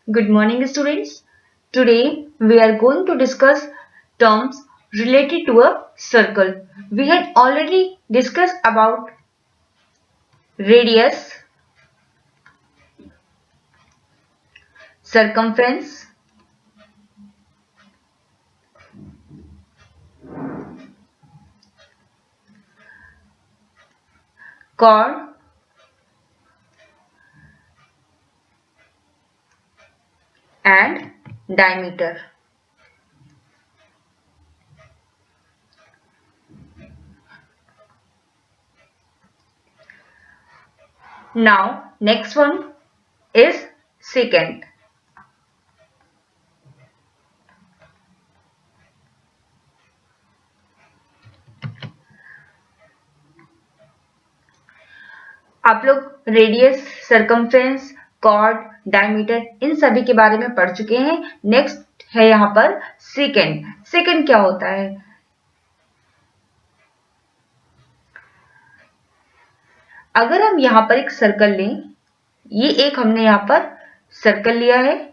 Good morning, students. Today we are going to discuss terms related to a circle. We had already discussed about radius, circumference, chord, and diameter. Now, next one is secant. आप लोग radius, circumference, cord, diameter इन सभी के बारे में पढ़ चुके हैं। Next है यहाँ पर सेकेंड। सेकेंड क्या होता है? अगर हम यहाँ पर एक सर्कल लें, ये एक हमने यहाँ पर सर्कल लिया है।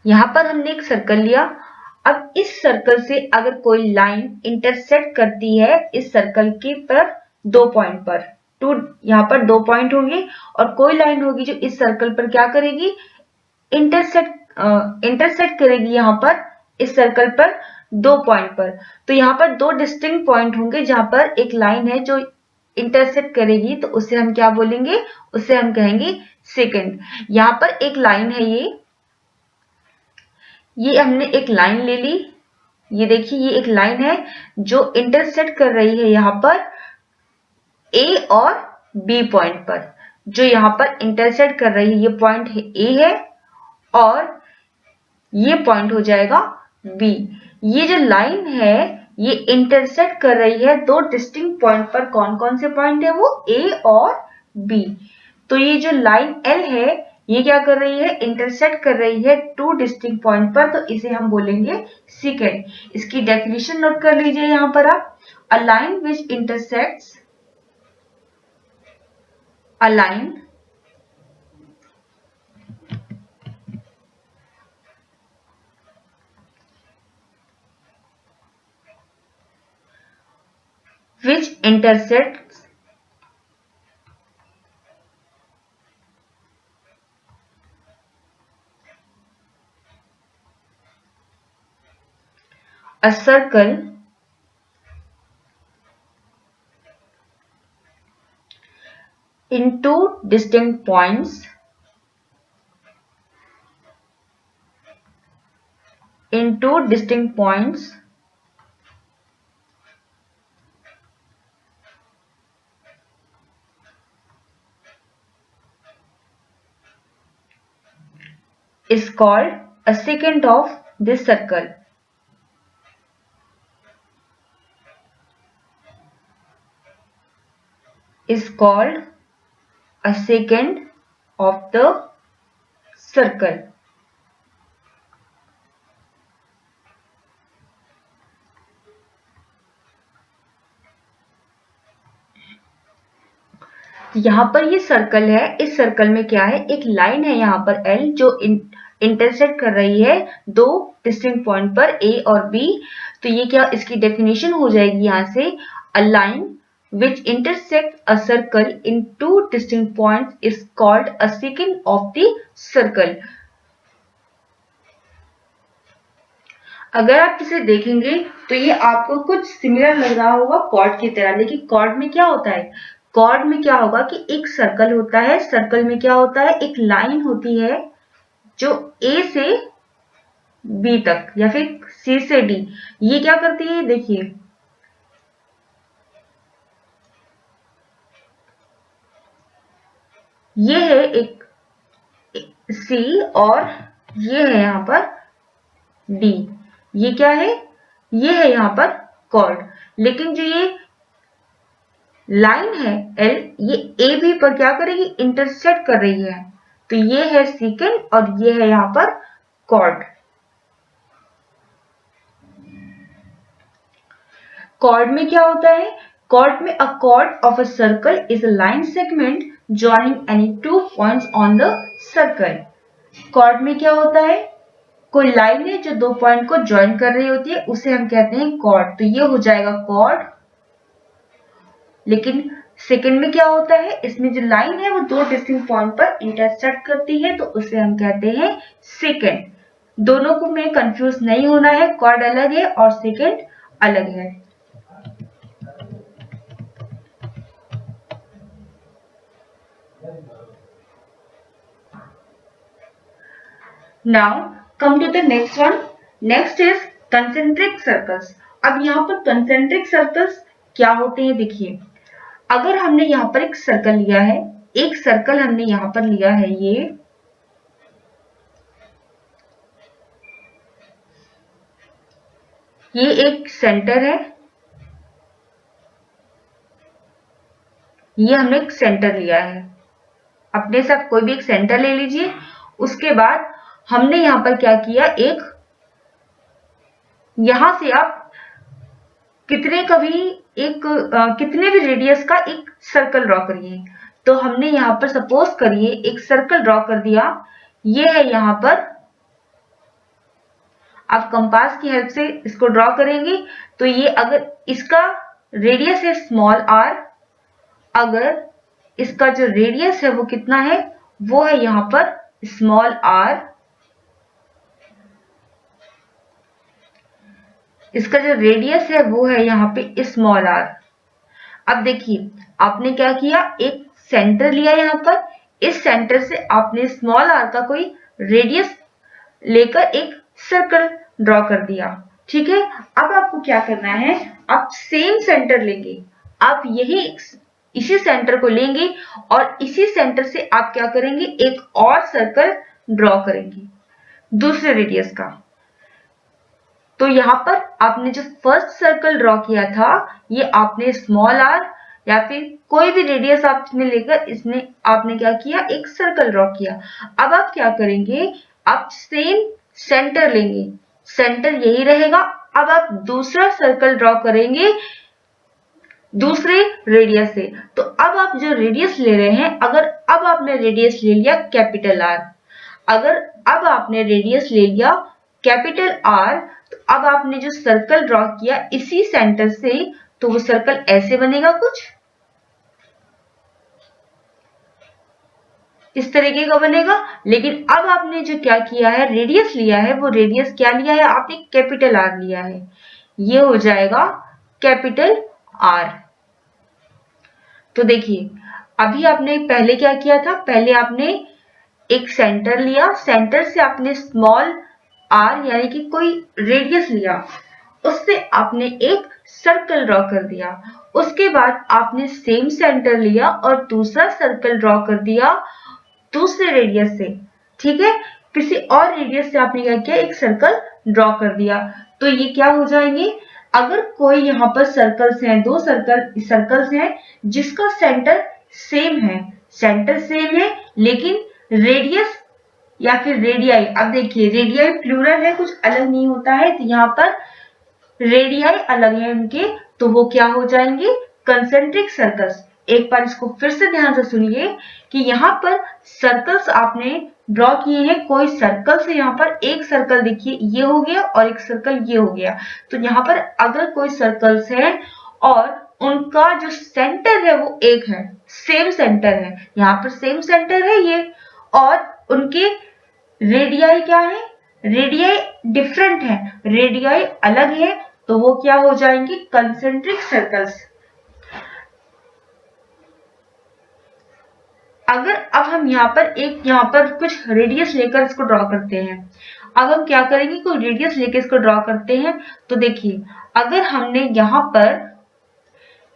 यहाँ पर हमने एक सर्कल लिया। अब इस सर्कल से अगर कोई लाइन इंटरसेक्ट करती है इस सर्कल के पर दो पॉइंट पर, तो यहाँ पर दो पॉइंट होंगे और कोई लाइन होगी जो इस सर्कल पर क्या करेगी, इंटरसेक्ट करेगी यहाँ पर इस सर्कल पर दो पॉइंट पर। तो यहाँ पर दो डिस्टिंक्ट पॉइंट होंगे जहां पर एक लाइन है जो इंटरसेक्ट करेगी, तो उसे हम क्या बोलेंगे, उसे हम कहेंगे सेकेंड। यहाँ पर एक लाइन है, ये हमने एक लाइन ले ली। ये देखिए, ये एक लाइन है जो इंटरसेक्ट कर रही है यहाँ पर ए और बी पॉइंट पर। जो यहाँ पर इंटरसेक्ट कर रही है ये पॉइंट ए है और ये पॉइंट हो जाएगा बी। ये जो लाइन है ये इंटरसेक्ट कर रही है दो डिस्टिंक्ट पॉइंट पर। कौन कौन से पॉइंट है वो, ए और बी। तो ये जो लाइन एल है ये क्या कर रही है, इंटरसेक्ट कर रही है टू डिस्टिंक्ट पॉइंट पर, तो इसे हम बोलेंगे सेकेंड। इसकी डेफिनेशन नोट कर लीजिए यहाँ पर आप। A line which intersects, a line which intersects a circle in two distinct points is called a secant of this circle. Is called a secant of the circle. यहाँ पर ये circle है, इस सर्कल में क्या है, एक लाइन है यहाँ पर एल जो इंटरसेक्ट कर रही है दो डिस्टिंक्ट पॉइंट पर ए और बी। तो ये क्या, इसकी डेफिनेशन हो जाएगी यहाँ से, a line which intersect a circle in two distinct points is called a secant of the circle. अगर आप इसे देखेंगे तो ये आपको कुछ सिमिलर लग रहा होगा कॉर्ड की तरह, लेकिन कॉर्ड में क्या होता है, कॉर्ड में क्या होगा कि एक सर्कल होता है, सर्कल में क्या होता है, एक लाइन होती है जो ए से बी तक या फिर सी से डी, ये क्या करती है, देखिए ये है एक सी और ये है यहाँ पर डी। ये क्या है, ये है यहाँ पर कॉर्ड। लेकिन जो ये लाइन है एल, ये ए बी पर क्या करेगी, इंटरसेक्ट कर रही है। तो ये है सेकेंड और ये है यहाँ पर कॉर्ड। कॉर्ड में क्या होता है? कॉर्ड में a chord of a circle is a line segment joining any two points on the circle. Chord में क्या होता है? कोई लाइन है जो दो पॉइंट को ज्वाइन कर रही होती है, उसे हम कहते हैं कॉर्ड। तो ये हो जाएगा कॉर्ड। लेकिन सेकंड में क्या होता है? इसमें जो लाइन है वो दो डिस्टिंक्ट पॉइंट पर इंटरसेक्ट करती है, तो उसे हम कहते हैं सेकंड। दोनों को में कंफ्यूज नहीं होना है, कॉर्ड अलग है और सेकंड अलग है। Now come to the next one. Next is concentric circles. अब यहाँ पर concentric circles क्या होते हैं? देखिए, अगर हमने यहाँ पर एक सर्कल लिया है, एक सर्कल हमने यहाँ पर लिया है, ये एक सेंटर है, ये हमने एक सेंटर लिया है। अपने साथ कोई भी एक सेंटर ले लीजिए। उसके बाद हमने यहाँ पर क्या किया, एक यहां से आप कितने भी रेडियस का एक सर्कल ड्रॉ करिए। तो हमने यहाँ पर सपोज करिए एक सर्कल ड्रॉ कर दिया, ये है यहाँ पर। आप कंपास की हेल्प से इसको ड्रॉ करेंगे तो ये, अगर इसका रेडियस है स्मॉल r, अगर इसका जो रेडियस है वो कितना है, वो है यहाँ पर स्मॉल r। इसका जो रेडियस है वो है यहाँ पे स्मॉल r। अब देखिए, आपने क्या किया, एक सेंटर लिया यहाँ पर, इस सेंटर से आपने स्मॉल r का कोई रेडियस लेकर एक सर्कल ड्रॉ कर दिया। ठीक है, अब आपको क्या करना है, आप सेम सेंटर लेंगे, आप इसी सेंटर को लेंगे और इसी सेंटर से आप क्या करेंगे, एक और सर्कल ड्रॉ करेंगे दूसरे रेडियस का। तो यहाँ पर आपने जो फर्स्ट सर्कल ड्रॉ किया था, ये आपने स्मॉल r या फिर कोई भी रेडियस आपने लेकर इसने आपने क्या किया, एक सर्कल ड्रॉ किया। अब आप क्या करेंगे, आप सेम सेंटर लेंगे, सेंटर यही रहेगा। अब आप दूसरा सर्कल ड्रॉ करेंगे दूसरे रेडियस से। तो अब आप जो रेडियस ले रहे हैं, अगर अब आपने रेडियस ले लिया कैपिटल R, अगर अब आपने रेडियस ले लिया कैपिटल R, तो अब आपने जो सर्कल ड्रॉ किया इसी सेंटर से, तो वो सर्कल ऐसे बनेगा, कुछ इस तरीके का बनेगा। लेकिन अब आपने जो क्या किया है, रेडियस लिया है, वो रेडियस क्या लिया है, आपने कैपिटल R लिया है, ये हो जाएगा कैपिटल R। तो देखिए, अभी आपने पहले क्या किया था, पहले आपने एक सेंटर लिया, सेंटर से आपने स्मॉल r यानी कि कोई रेडियस लिया, उससे आपने एक सर्कल ड्रॉ कर दिया। उसके बाद आपने सेम सेंटर लिया और दूसरा सर्कल ड्रॉ कर दिया दूसरे रेडियस से। ठीक है, किसी और रेडियस से आपने क्या किया, एक सर्कल ड्रॉ कर दिया। तो ये क्या हो जाएंगे, अगर कोई यहाँ पर सर्कल्स हैं, दो सर्कल्स हैं जिसका सेंटर सेम है, लेकिन रेडियस या फिर रेडियाई, अब देखिए रेडियाई प्लूरल है, कुछ अलग नहीं होता है, तो यहाँ पर रेडियाई अलग है इनके, तो वो क्या हो जाएंगे, कंसेंट्रिक सर्कल्स। एक बार इसको फिर से ध्यान से सुनिए कि यहाँ पर सर्कल्स आपने ड्रॉ किए हैं, कोई सर्कल से यहाँ पर एक सर्कल देखिए ये हो गया और एक सर्कल ये हो गया। तो यहाँ पर अगर कोई सर्कल्स है और उनका जो सेंटर है वो एक है, सेम सेंटर है, यहाँ पर सेम सेंटर है ये, और उनके रेडियाई क्या है, रेडियाई डिफरेंट है, रेडियाई अलग है, तो वो क्या हो जाएंगे, कंसेंट्रिक सर्कल्स। अगर अब हम यहाँ पर कुछ रेडियस लेकर इसको ड्रॉ करते हैं, अब हम क्या करेंगे, कोई रेडियस लेकर इसको ड्रॉ करते हैं, तो देखिए अगर हमने यहाँ पर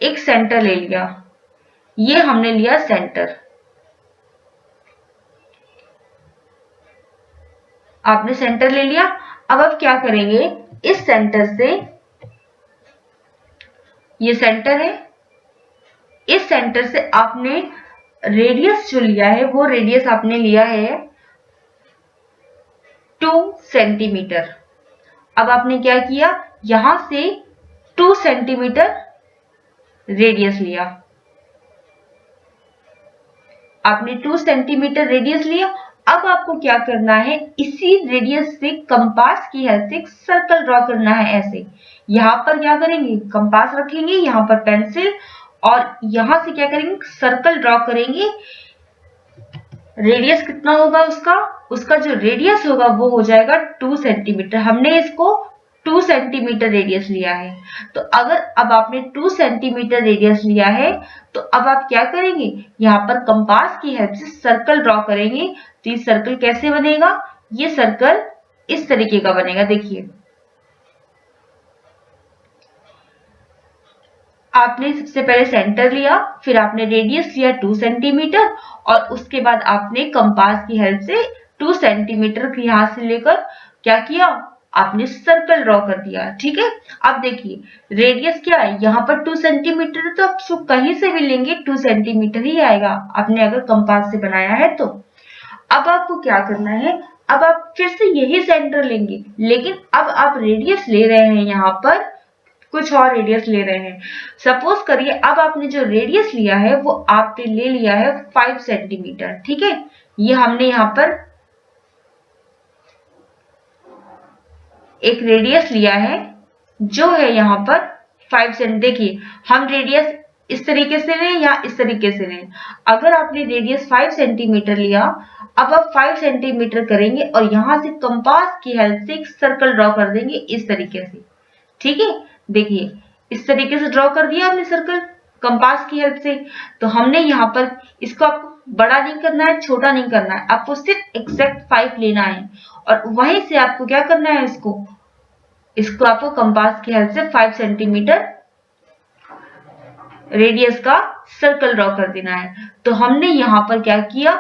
एक सेंटर ले लिया, ये हमने लिया सेंटर, आपने सेंटर ले लिया। अब आप क्या करेंगे, इस सेंटर से, ये सेंटर है, इस सेंटर से आपने रेडियस जो लिया है वो रेडियस आपने लिया है 2 सेंटीमीटर। अब आपने क्या किया, यहां से 2 सेंटीमीटर रेडियस लिया, आपने 2 सेंटीमीटर रेडियस लिया। अब आपको क्या करना है, इसी रेडियस से कंपास की हेल्प से एक सर्कल ड्रॉ करना है। ऐसे यहां पर क्या करेंगे, कंपास रखेंगे, यहां पर पेंसिल, और यहां से क्या करेंगे, सर्कल ड्रॉ करेंगे। रेडियस कितना होगा उसका, उसका जो रेडियस होगा वो हो जाएगा 2 सेंटीमीटर। हमने इसको 2 सेंटीमीटर रेडियस लिया है। तो अगर अब आपने 2 सेंटीमीटर रेडियस लिया है तो अब आप क्या करेंगे, यहाँ पर कंपास की हेल्प से सर्कल ड्रॉ करेंगे। तो ये सर्कल कैसे बनेगा, ये सर्कल इस तरीके का बनेगा। देखिए, आपने सबसे पहले सेंटर लिया, फिर आपने रेडियस लिया 2 सेंटीमीटर, और उसके बाद आपने कंपास की हेल्प से 2 सेंटीमीटर यहां से लेकर क्या किया, आपने सर्कल ड्रॉ कर दिया। ठीक है, अब देखिए रेडियस क्या है, यहाँ पर 2 सेंटीमीटर है, तो आप कहीं से भी लेंगे 2 सेंटीमीटर ही आएगा, आपने अगर कंपास से बनाया है तो। अब आपको क्या करना है, अब आप फिर से यही सेंटर लेंगे, लेकिन अब आप रेडियस ले रहे हैं, यहाँ पर कुछ और रेडियस ले रहे हैं। सपोज करिए अब आपने जो रेडियस लिया है वो आपने ले लिया है 5 सेंटीमीटर। ठीक है, ये हमने यहाँ पर एक रेडियस लिया है जो है यहाँ पर 5 सेंटीमीटर। देखिए, हम रेडियस इस तरीके से लें या इस तरीके से लें। अगर आपने रेडियस 5 सेंटीमीटर लिया, अब आप 5 सेंटीमीटर करेंगे और यहां से कंपास की हेल्प से एक सर्कल ड्रॉ कर देंगे इस तरीके से। ठीक है, देखिए इस तरीके से ड्रॉ कर दिया आपने सर्कल कंपास की हेल्प से। तो हमने यहाँ पर इसको आपको बड़ा नहीं करना है, छोटा नहीं करना है, आपको सिर्फ एग्जैक्ट 5 लेना है, और वहीं से आपको क्या करना है, इसको आपको कंपास की हेल्प से 5 सेंटीमीटर रेडियस का सर्कल ड्रॉ कर देना है। तो हमने यहाँ पर क्या किया,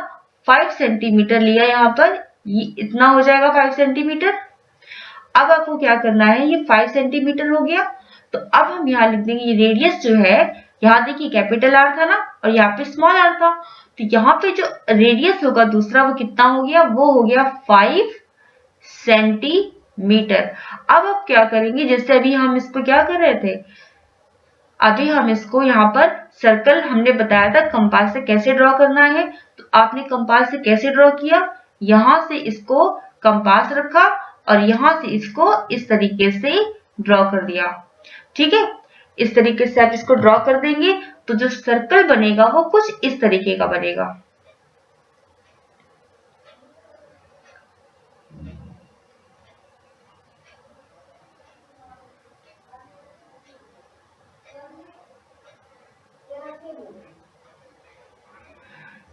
5 सेंटीमीटर लिया, यहाँ पर ये इतना हो जाएगा 5 सेंटीमीटर। अब आपको क्या करना है, ये 5 सेंटीमीटर हो गया, तो अब हम यहाँ लिख देंगे ये रेडियस जो है, यहाँ देखिए कैपिटल आर था ना, और यहाँ पे स्मॉल आर था, तो यहाँ पे जो रेडियस होगा दूसरा वो कितना हो गया, वो हो गया 5 सेंटीमीटर। अब आप क्या करेंगे, जैसे अभी हम इसको क्या कर रहे थे, अभी हम इसको यहाँ पर सर्कल हमने बताया था कंपास से कैसे ड्रॉ करना है। तो आपने कंपास से कैसे ड्रॉ किया, यहां से इसको कंपास रखा और यहां से इसको इस तरीके से ड्रॉ कर दिया। ठीक है, इस तरीके से आप इसको ड्रॉ कर देंगे तो जो सर्कल बनेगा वो कुछ इस तरीके का बनेगा।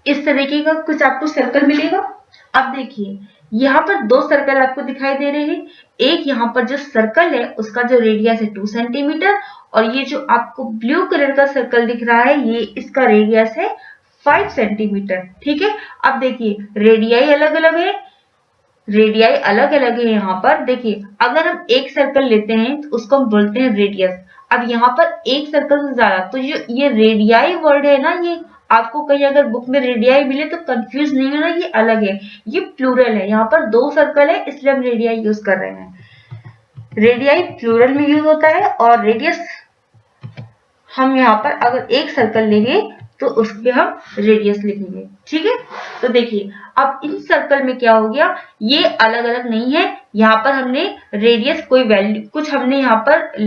इस तरीके का कुछ आपको सर्कल मिलेगा। अब देखिए यहाँ पर 2 सर्कल आपको दिखाई दे रहे हैं। एक यहाँ पर जो सर्कल है उसका जो रेडियस है 2 सेंटीमीटर, और ये जो आपको ब्लू कलर का सर्कल दिख रहा है ये इसका रेडियस है 5 सेंटीमीटर। ठीक है, अब देखिए रेडियाई अलग अलग है, रेडियाई अलग अलग है। यहाँ पर देखिए अगर हम एक सर्कल लेते हैं तो उसको हम बोलते हैं रेडियस। अब यहाँ पर एक सर्कल से ज्यादा, तो ये रेडियाई वर्ड है ना, ये आपको कहीं अगर बुक में रेडियाई मिले तो कंफ्यूज नहीं होना, ये अलग है, ये प्लूरल है। यहाँ पर 2 सर्कल है इसलिए हम रेडियाई यूज कर रहे हैं। रेडियाई प्लूरल में यूज होता है, और रेडियस हम यहाँ पर अगर एक सर्कल लेंगे तो उसके हम रेडियस लिखेंगे। ठीक है, तो देखिए अब इन सर्कल में क्या हो गया, ये अलग अलग नहीं है, यहाँ पर हमने रेडियस कोई वैल्यू, कुछ हमने यहाँ पर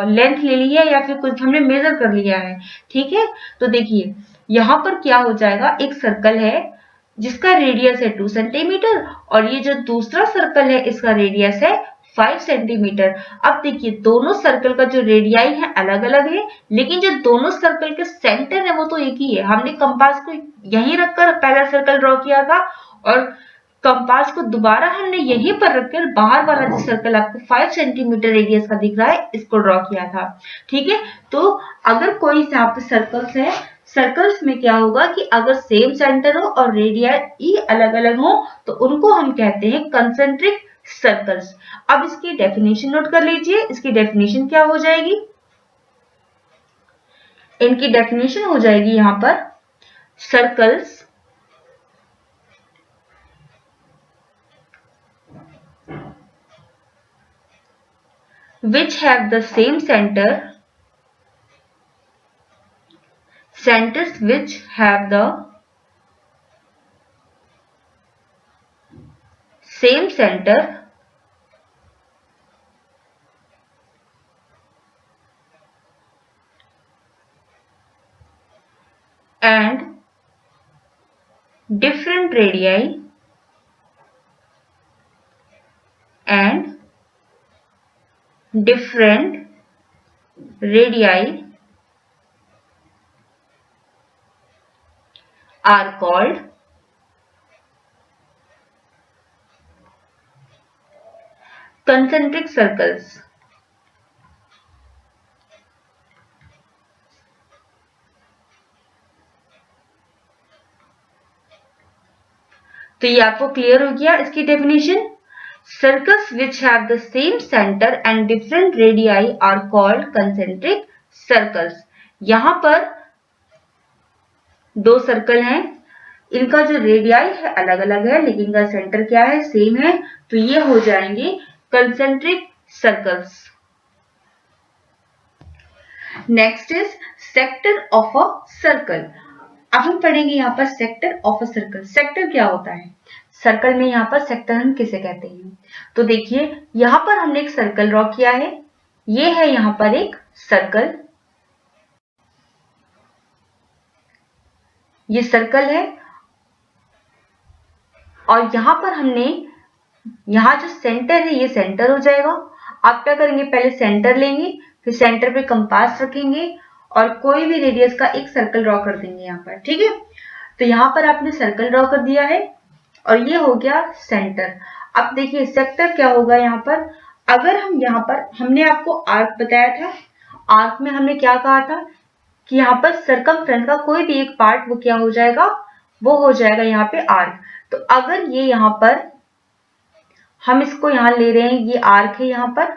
लेंथ ले ली है या फिर कुछ हमने मेजर कर लिया है। ठीक है, तो देखिए यहाँ पर क्या हो जाएगा, एक सर्कल है जिसका रेडियस है 2 सेंटीमीटर, और ये जो दूसरा सर्कल है इसका रेडियस है 5 सेंटीमीटर। अब देखिए दोनों सर्कल का जो रेडियाई है अलग अलग है, लेकिन जो दोनों सर्कल के सेंटर है वो तो एक ही है। हमने कंपास को यहीं रखकर पहला सर्कल ड्रॉ किया था, और कंपास को दोबारा हमने यहीं पर रखकर बाहर वाला जो सर्कल आपको 5 सेंटीमीटर रेडियस का दिख रहा है इसको ड्रॉ किया था। ठीक है, तो अगर कोई यहाँ पे सर्कल्स है, सर्कल्स में क्या होगा कि अगर सेम सेंटर हो और रेडियाई अलग अलग हो तो उनको हम कहते हैं कंसेंट्रिक सर्कल्स। अब इसकी डेफिनेशन नोट कर लीजिए, इसकी डेफिनेशन क्या हो जाएगी, इनकी डेफिनेशन हो जाएगी यहां पर, circles which have the same centers which have the same center and different radii are called concentric circles. तो ये आपको क्लियर हो गया इसकी definition. Circles which have the same centre and different radii are called concentric circles. यहां पर दो circle हैं, इनका जो रेडियाई है अलग अलग है लेकिन इनका सेंटर क्या है, सेम है, तो ये हो जाएंगे concentric circles. Next is sector of a circle. अब हम पढ़ेंगे यहाँ पर sector of a circle. Sector क्या होता है, सर्कल में यहाँ पर सेक्टर हम किसे कहते हैं। तो देखिए यहाँ पर हमने एक सर्कल ड्रॉ किया है, ये है यहाँ पर एक सर्कल, ये सर्कल है और यहाँ पर हमने यहाँ जो सेंटर है ये सेंटर हो जाएगा। आप क्या करेंगे, पहले सेंटर लेंगे, फिर सेंटर पे कंपास रखेंगे और कोई भी रेडियस का एक सर्कल ड्रॉ कर देंगे यहाँ पर, ठीक है। तो यहाँ पर आपने सर्कल ड्रॉ कर दिया है और ये हो गया सेंटर। अब देखिए सेक्टर क्या होगा यहाँ पर, अगर हम यहाँ पर, हमने आपको आर्क बताया था, आर्क में हमने क्या कहा था कि यहाँ पर सर्कमफ्रेंस का कोई भी एक पार्ट वो क्या हो जाएगा, वो हो जाएगा यहाँ पे आर्क। तो अगर ये यहाँ पर हम इसको यहाँ ले रहे हैं, ये आर्क है यहाँ पर,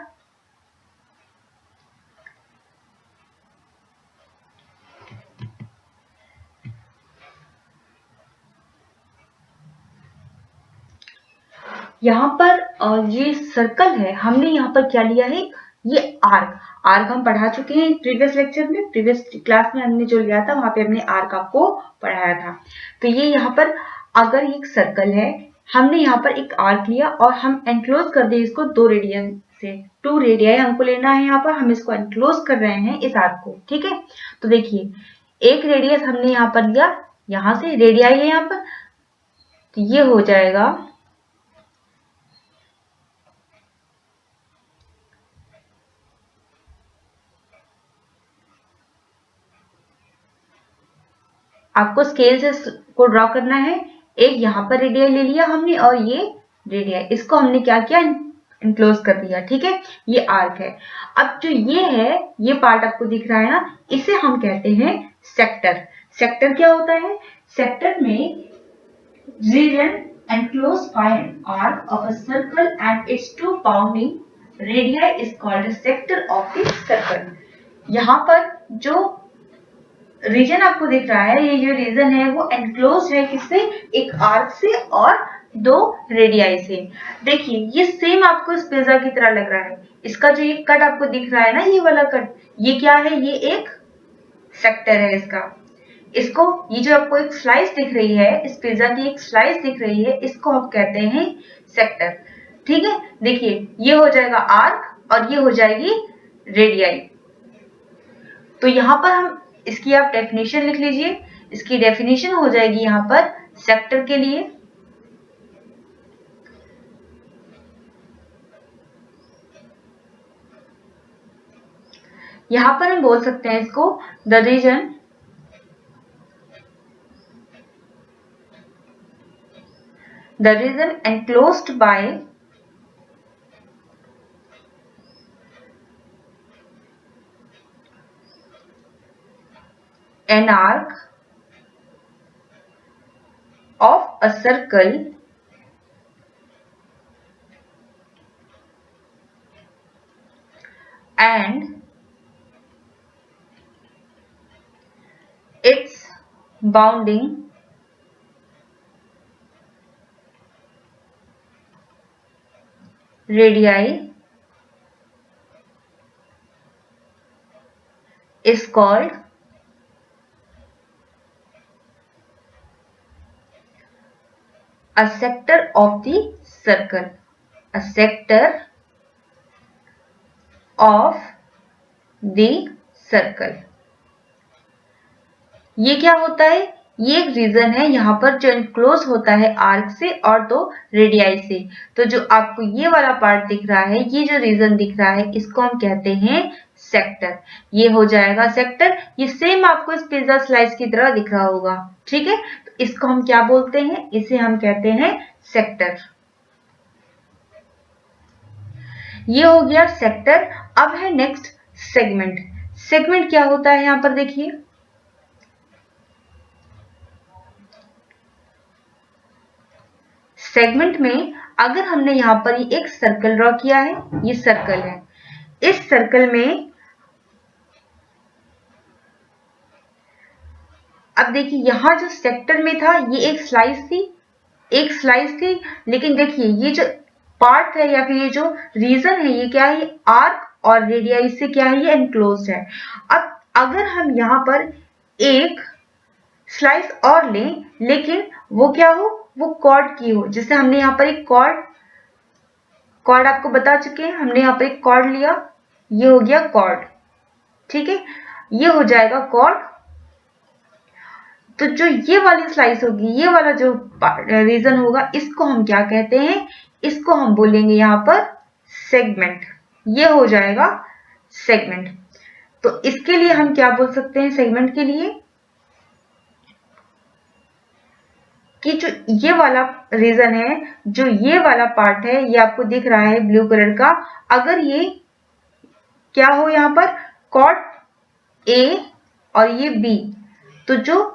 यहाँ पर ये सर्कल है, हमने यहाँ पर क्या लिया है, ये आर्क। आर्क हम पढ़ा चुके हैं प्रीवियस लेक्चर में, प्रीवियस क्लास में हमने जो लिया था वहां पे हमने आर्क आपको पढ़ाया था। तो ये यहाँ पर अगर एक सर्कल है, हमने यहाँ पर एक आर्क लिया और हम एनक्लोज कर दिए इसको दो रेडियन से, 2 रेडियाई हमको लेना है, यहाँ पर हम इसको एनक्लोज कर रहे हैं इस आर्क को, ठीक है। तो देखिए एक रेडियस हमने यहाँ पर लिया, यहाँ से रेडियाई है यहाँ पर, तो ये हो जाएगा आपको स्केल से को ड्रॉ करना है। एक यहाँ पर रेडियाई ले लिया हमने और ये रेडियाई, इसको हमने क्या किया, इनक्लोज कर दिया, ठीक है। ये आर्क है। अब जो ये है, ये पार्ट आपको दिख रहा है ना, इसे हम कहते हैं सेक्टर। सेक्टर क्या होता है, सेक्टर में reason enclosed by an arc of a circle and its 2 bounding radii is called a sector of the circle। यहाँ पर जो रीजन आपको दिख रहा है, ये जो रीजन है वो एनक्लोज है किससे, एक आर्क से और 2 रेडियाई से। देखिए ये सेम आपको इस पिज्जा की तरह लग रहा है, इसका जो ये कट आपको दिख रहा है ना, ये वाला कट, ये क्या है, ये एक सेक्टर है इसका। इसको, ये जो आपको एक स्लाइस दिख रही है, इस पिज्जा की एक स्लाइस दिख रही है, इसको हम कहते हैं सेक्टर, ठीक है। देखिए ये हो जाएगा आर्क और ये हो जाएगी रेडियाई। तो यहाँ पर हम इसकी आप डेफिनेशन लिख लीजिए, इसकी डेफिनेशन हो जाएगी यहाँ पर सेक्टर के लिए, यहाँ पर हम बोल सकते हैं इसको the region enclosed by an arc of a circle and its bounding radii called a sector of the circle. A sector of the circle. ये क्या होता है? ये एक रीजन है यहाँ पर जो एनक्लोज होता है आर्क से और दो रेडियाई से। तो जो आपको ये वाला पार्ट दिख रहा है, ये जो रीजन दिख रहा है, इसको हम कहते हैं सेक्टर। ये हो जाएगा सेक्टर। ये सेम आपको इस पिज्जा स्लाइस की तरह दिख रहा होगा, ठीक है। तो इसको हम क्या बोलते हैं? इसे हम कहते हैं सेक्टर। ये हो गया सेक्टर। अब है नेक्स्ट सेगमेंट। सेगमेंट क्या होता है? यहां पर देखिए, सेगमेंट में अगर हमने यहां पर एक सर्कल ड्रॉ किया है, ये सर्कल है, इस सर्कल में अब देखिए यहां जो सेक्टर में था ये एक स्लाइस थी, लेकिन देखिए ये जो पार्ट है या फिर ये जो रीजन है, ये क्या है? ये आर्क और रेडियाई से क्या है? ये एनक्लोज्ड है। अब अगर हम यहां पर एक स्लाइस और लें, लेकिन वो क्या हो? वो कॉर्ड की हो। जैसे हमने यहाँ पर एक कॉर्ड आपको बता चुके हैं, हमने यहाँ पर एक कॉर्ड लिया, ये हो गया कॉर्ड, ठीक है। ये हो जाएगा कॉर्ड। तो जो ये वाली स्लाइस होगी, ये वाला जो रीजन होगा, इसको हम क्या कहते हैं? इसको हम बोलेंगे यहाँ पर सेगमेंट। ये हो जाएगा सेगमेंट। तो इसके लिए हम क्या बोल सकते हैं सेगमेंट के लिए? कि जो ये वाला रीजन है, जो ये वाला पार्ट है, ये आपको दिख रहा है ब्लू कलर का, अगर ये क्या हो यहाँ पर? कॉर्ड ए और ये बी, तो जो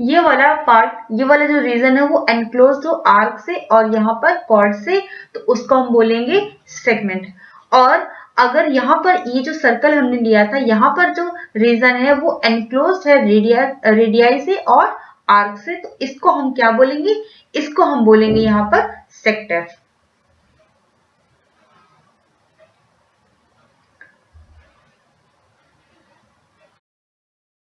ये वाला पार्ट, ये वाला जो रीजन है वो एनक्लोज्ड हो आर्क से और यहाँ पर कॉर्ड से, तो उसको हम बोलेंगे सेगमेंट। और अगर यहाँ पर ये जो सर्कल हमने लिया था, यहाँ पर जो रीजन है वो एनक्लोज्ड है रेडियाई से और आर्क से, तो इसको हम क्या बोलेंगे? इसको हम बोलेंगे यहाँ पर सेक्टर।